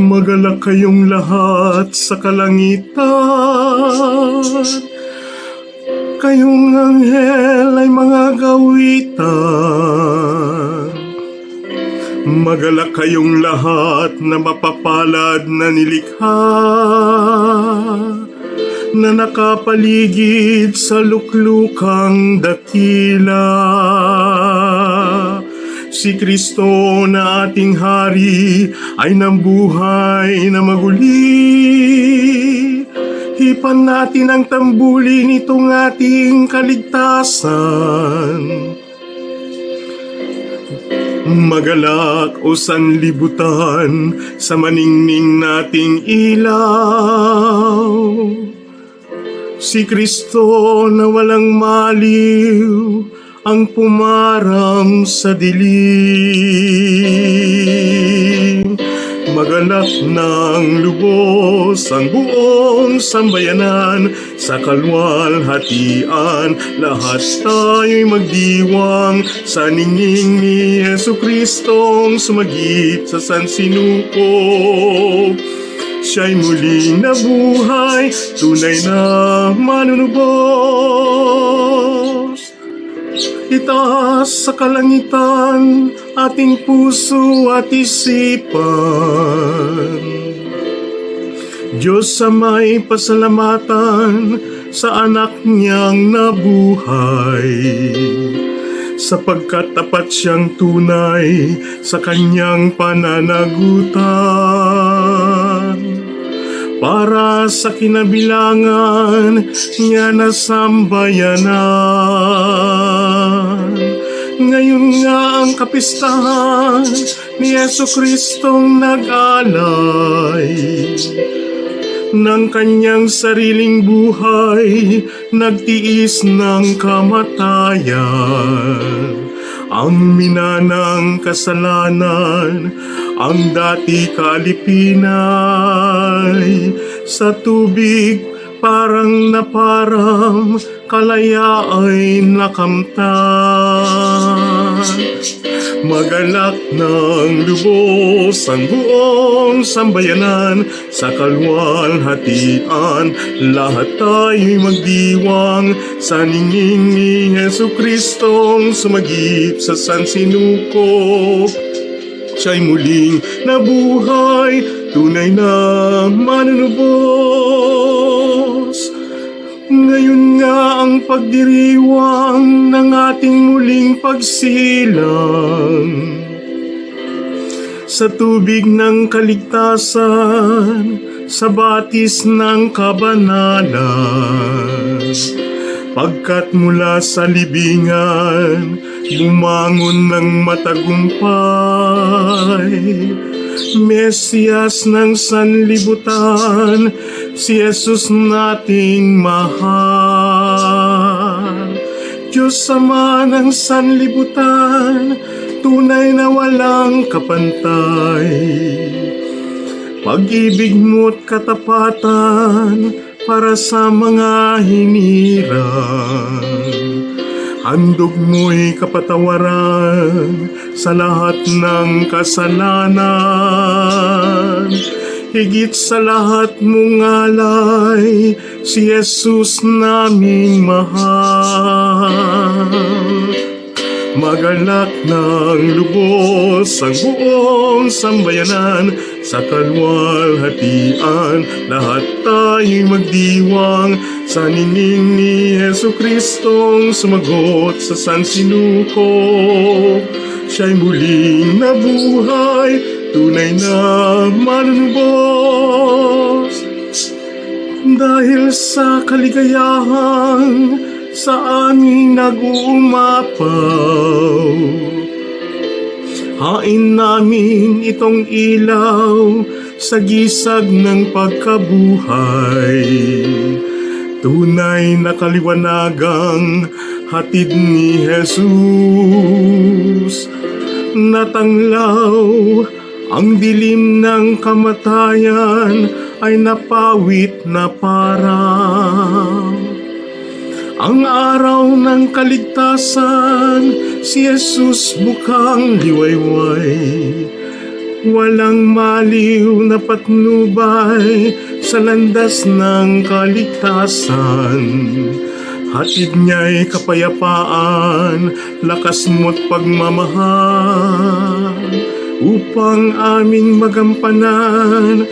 Magalak kayong lahat sa kalangitan, kayong anghel ay mga gawitan. Magalak kayong lahat na mapapalad na nilikha, na nakapaligid sa luklukang dakila. Si Kristo na ating hari ay nambuhay na maguli. Hipan natin ang tambuli nitong ating kaligtasan. Magalak o sanlibutan sa maningning nating ilaw. Si Kristo na walang maliw ang pumarang sa dilim. Magalak ng lubos ang buong sambayanan, sa kalwalhatian lahat tayo'y magdiwang sa ningning ni Jesucristong sumagip sa sansinuko. Siya'y muling nabuhay, tunay na manunubos. Itaas sa kalangitan ating puso at isipan. Diyos sa may pasalamatan sa anak niyang nabuhay, sapagkat tapat siyang tunay sa kanyang pananagutan. Para sa kinabilangan niya na sambayanan. Ngayon nga ang kapistahan ni Jesucristong nag-alay ng kanyang sariling buhay, nagtiis ng kamatayan. Ang minanang kasalanan, ang dati kalipinay, sa tubig parang naparam, kalaya ay nakamtan. Magalak ng lubos ang buong sambayanan, sa kalwalhatian lahat tayo'y magdiwang sa ningning ni Jesucristong sumagip sa sansinuko. Siya'y muling nabuhay, tunay na manunubos. Ngayon nga ang pagdiriwang ng ating muling pagsilang sa tubig ng kaligtasan, sa batis ng kabanalan. Pagkat mula sa libingan bumangon ng matagumpay, Mesiyas ng sanlibutan, si Jesus nating mahal. Diyos Ama ng sanlibutan, tunay na walang kapantay. Pag-ibig mo't katapatan para sa mga hinirang. Handog mo'y kapatawaran sa lahat ng kasalanan. Higit sa lahat mong alay, si Jesus naming mahal. Magalak ng lubos ang buong sambayanan, sa kalwalhatian lahat tayo'y magdiwang sa ningning ni Jesucristong sumagot sa sansinuko. Siya'y muling nabuhay, tunay na manunubos. Dahil sa kaligayahan sa aming nag-uumapaw, hain namin itong ilaw sa gisag ng pagkabuhay. Tunay na kaliwanagang hatid ni Jesus. Natanglaw ang dilim ng kamatayan, ay napawit na parang ang araw ng kaligtasan. Si Jesus bukang liwayway, Walang maliw na patnubay sa landas ng kaligtasan. Hatid niya'y kapayapaan, lakas mo't pagmamahal, upang aming magampanan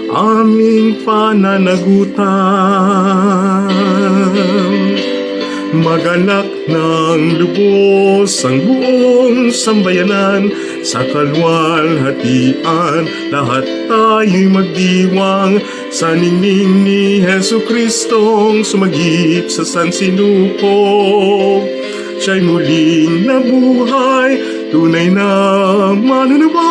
aming pananagutan. Magalak ng lubos ang buong sambayanan, sa kalwalhatian lahat tayo'y magdiwang sa ningning ni Hesu Kristong sumagip sa sansinuko. Siya'y muling nabuhay, tunay na manunubay.